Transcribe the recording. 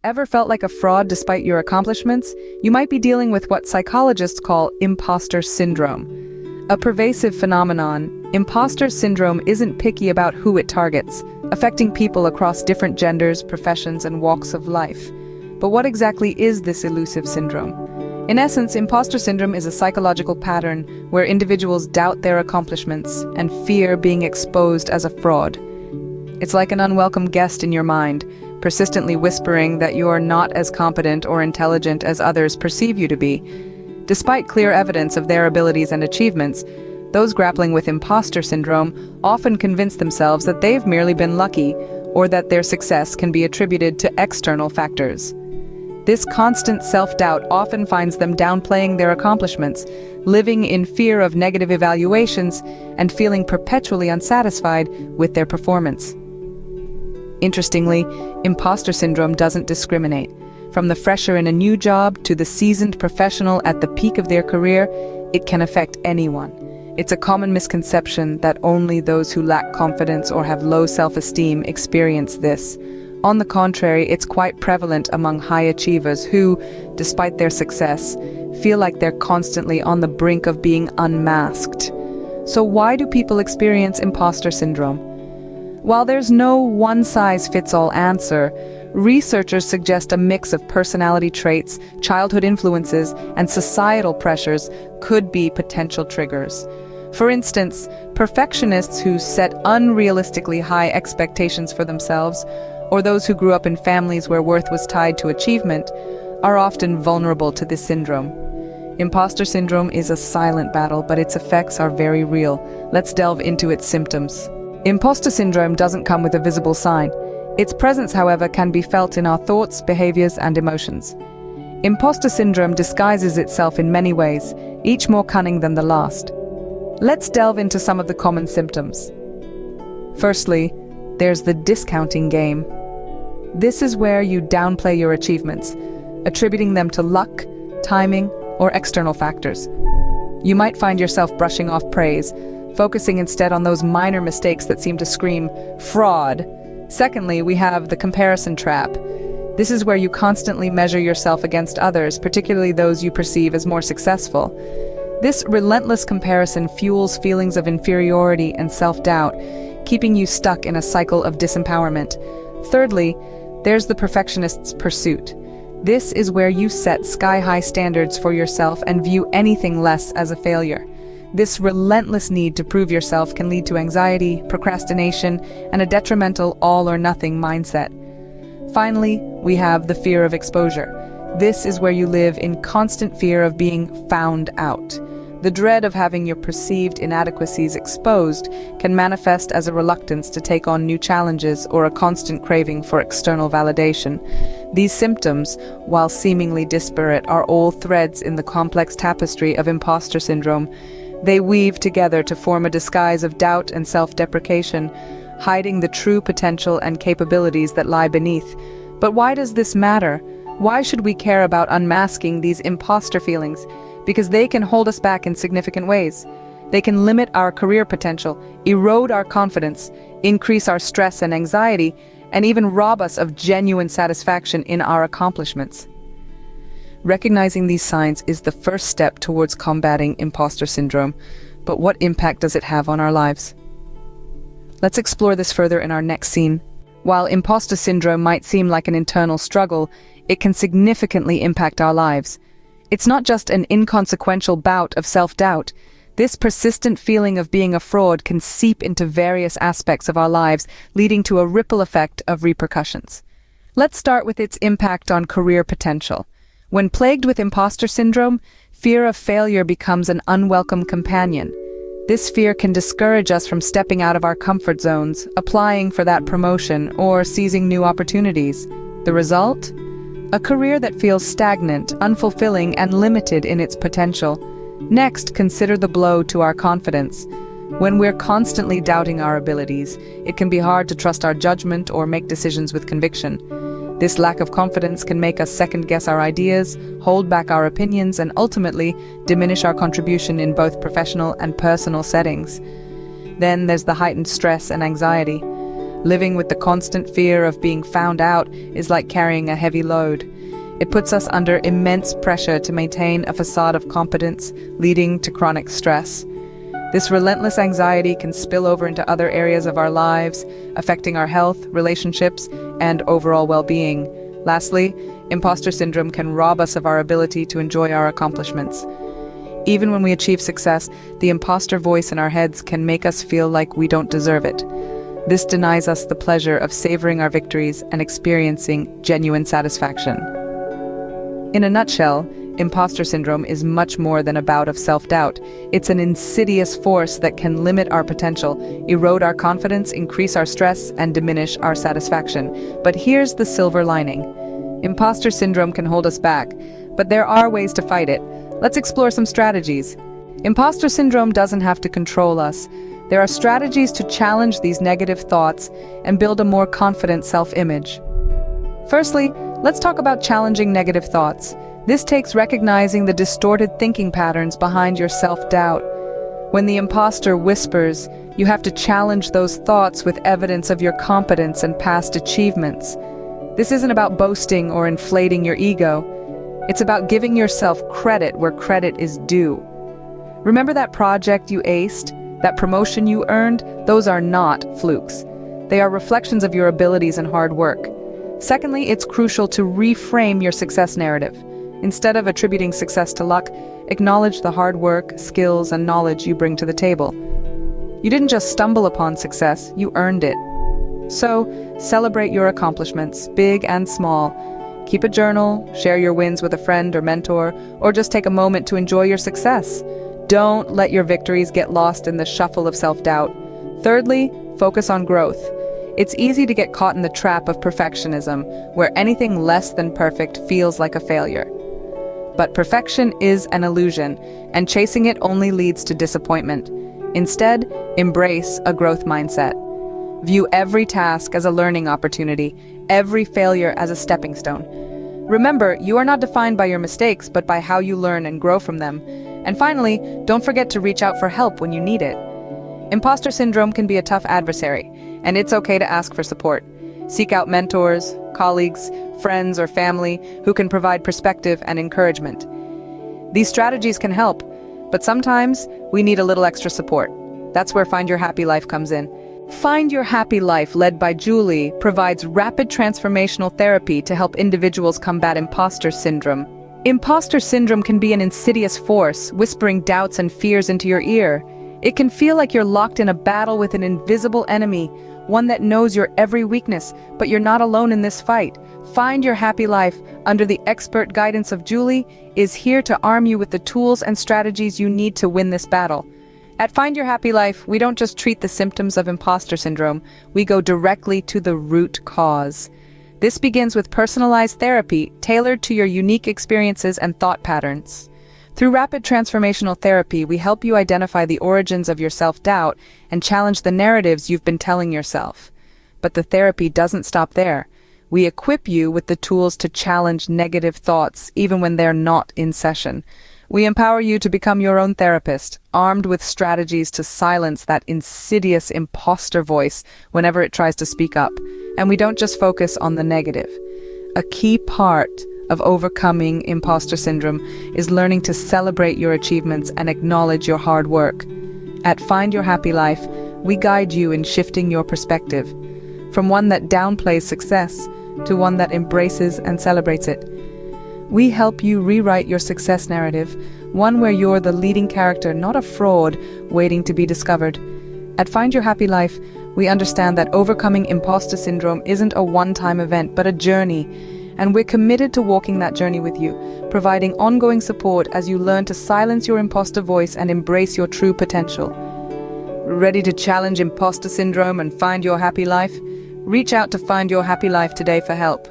Ever felt like a fraud despite your accomplishments? You might be dealing with what psychologists call imposter syndrome. A pervasive phenomenon, imposter syndrome isn't picky about who it targets, affecting people across different genders, professions, and walks of life. But what exactly is this elusive syndrome? In essence, imposter syndrome is a psychological pattern where individuals doubt their accomplishments and fear being exposed as a fraud. It's like an unwelcome guest in your mind, persistently whispering that you're not as competent or intelligent as others perceive you to be. Despite clear evidence of their abilities and achievements, those grappling with imposter syndrome often convince themselves that they've merely been lucky or that their success can be attributed to external factors. This constant self-doubt often finds them downplaying their accomplishments, living in fear of negative evaluations, and feeling perpetually unsatisfied with their performance. Interestingly, imposter syndrome doesn't discriminate. From the fresher in a new job to the seasoned professional at the peak of their career, it can affect anyone. It's a common misconception that only those who lack confidence or have low self-esteem experience this. On the contrary, it's quite prevalent among high achievers who, despite their success, feel like they're constantly on the brink of being unmasked. So why do people experience imposter syndrome? While there's no one-size-fits-all answer, researchers suggest a mix of personality traits, childhood influences, and societal pressures could be potential triggers. For instance, perfectionists who set unrealistically high expectations for themselves, or those who grew up in families where worth was tied to achievement, are often vulnerable to this syndrome. Imposter syndrome is a silent battle, but its effects are very real. Let's delve into its symptoms. Imposter syndrome doesn't come with a visible sign. Its presence, however, can be felt in our thoughts, behaviors, and emotions. Imposter syndrome disguises itself in many ways, each more cunning than the last. Let's delve into some of the common symptoms. Firstly, there's the discounting game. This is where you downplay your achievements, attributing them to luck, timing, or external factors. You might find yourself brushing off praise, focusing instead on those minor mistakes that seem to scream fraud. Secondly, we have the comparison trap. This is where you constantly measure yourself against others, particularly those you perceive as more successful. This relentless comparison fuels feelings of inferiority and self-doubt, keeping you stuck in a cycle of disempowerment. Thirdly, there's the perfectionist's pursuit. This is where you set sky-high standards for yourself and view anything less as a failure. This relentless need to prove yourself can lead to anxiety, procrastination, and a detrimental all-or-nothing mindset. Finally, we have the fear of exposure. This is where you live in constant fear of being found out. The dread of having your perceived inadequacies exposed can manifest as a reluctance to take on new challenges or a constant craving for external validation. These symptoms, while seemingly disparate, are all threads in the complex tapestry of imposter syndrome. They weave together to form a disguise of doubt and self-deprecation, hiding the true potential and capabilities that lie beneath. But why does this matter? Why should we care about unmasking these imposter feelings? Because they can hold us back in significant ways. They can limit our career potential, erode our confidence, increase our stress and anxiety, and even rob us of genuine satisfaction in our accomplishments. Recognizing these signs is the first step towards combating imposter syndrome, but what impact does it have on our lives? Let's explore this further in our next scene. While imposter syndrome might seem like an internal struggle, it can significantly impact our lives. It's not just an inconsequential bout of self-doubt. This persistent feeling of being a fraud can seep into various aspects of our lives, leading to a ripple effect of repercussions. Let's start with its impact on career potential. When plagued with imposter syndrome, fear of failure becomes an unwelcome companion. This fear can discourage us from stepping out of our comfort zones, applying for that promotion, or seizing new opportunities. The result? A career that feels stagnant, unfulfilling, and limited in its potential. Next, consider the blow to our confidence. When we're constantly doubting our abilities, it can be hard to trust our judgment or make decisions with conviction. This lack of confidence can make us second-guess our ideas, hold back our opinions, and ultimately diminish our contribution in both professional and personal settings. Then there's the heightened stress and anxiety. Living with the constant fear of being found out is like carrying a heavy load. It puts us under immense pressure to maintain a facade of competence, leading to chronic stress. This relentless anxiety can spill over into other areas of our lives, affecting our health, relationships, and overall well-being. Lastly, imposter syndrome can rob us of our ability to enjoy our accomplishments. Even when we achieve success, the imposter voice in our heads can make us feel like we don't deserve it. This denies us the pleasure of savoring our victories and experiencing genuine satisfaction. In a nutshell, imposter syndrome is much more than a bout of self-doubt. It's an insidious force that can limit our potential, erode our confidence, increase our stress, and diminish our satisfaction. But here's the silver lining. Imposter syndrome can hold us back, but there are ways to fight it. Let's explore some strategies. Imposter syndrome doesn't have to control us. There are strategies to challenge these negative thoughts and build a more confident self-image. Firstly, let's talk about challenging negative thoughts. This takes recognizing the distorted thinking patterns behind your self-doubt. When the imposter whispers, you have to challenge those thoughts with evidence of your competence and past achievements. This isn't about boasting or inflating your ego. It's about giving yourself credit where credit is due. Remember that project you aced? That promotion you earned? Those are not flukes. They are reflections of your abilities and hard work. Secondly, it's crucial to reframe your success narrative. Instead of attributing success to luck, acknowledge the hard work, skills, and knowledge you bring to the table. You didn't just stumble upon success, you earned it. So, celebrate your accomplishments, big and small. Keep a journal, share your wins with a friend or mentor, or just take a moment to enjoy your success. Don't let your victories get lost in the shuffle of self-doubt. Thirdly, focus on growth. It's easy to get caught in the trap of perfectionism, where anything less than perfect feels like a failure. But perfection is an illusion, and chasing it only leads to disappointment. Instead, embrace a growth mindset. View every task as a learning opportunity, every failure as a stepping stone. Remember, you are not defined by your mistakes, but by how you learn and grow from them. And finally, don't forget to reach out for help when you need it. Imposter syndrome can be a tough adversary, and it's okay to ask for support. Seek out mentors, colleagues, friends, or family who can provide perspective and encouragement. These strategies can help, but sometimes we need a little extra support. That's where Find Your Happy Life comes in. Find Your Happy Life, led by Julie, provides rapid transformational therapy to help individuals combat imposter syndrome. Imposter syndrome can be an insidious force, whispering doubts and fears into your ear. It can feel like you're locked in a battle with an invisible enemy, one that knows your every weakness, but you're not alone in this fight. Find Your Happy Life, under the expert guidance of Julie, is here to arm you with the tools and strategies you need to win this battle. At Find Your Happy Life, we don't just treat the symptoms of imposter syndrome, we go directly to the root cause. This begins with personalized therapy tailored to your unique experiences and thought patterns. Through Rapid Transformational Therapy, we help you identify the origins of your self-doubt and challenge the narratives you've been telling yourself. But the therapy doesn't stop there. We equip you with the tools to challenge negative thoughts even when they're not in session. We empower you to become your own therapist, armed with strategies to silence that insidious imposter voice whenever it tries to speak up. And we don't just focus on the negative. A key part of overcoming imposter syndrome is learning to celebrate your achievements and acknowledge your hard work. At Find Your Happy Life, we guide you in shifting your perspective, from one that downplays success to one that embraces and celebrates it. We help you rewrite your success narrative, one where you're the leading character, not a fraud waiting to be discovered. At Find Your Happy Life, we understand that overcoming imposter syndrome isn't a one-time event, but a journey, and we're committed to walking that journey with you, providing ongoing support as you learn to silence your imposter voice and embrace your true potential. Ready to challenge imposter syndrome and find your happy life? Reach out to Find Your Happy Life today for help.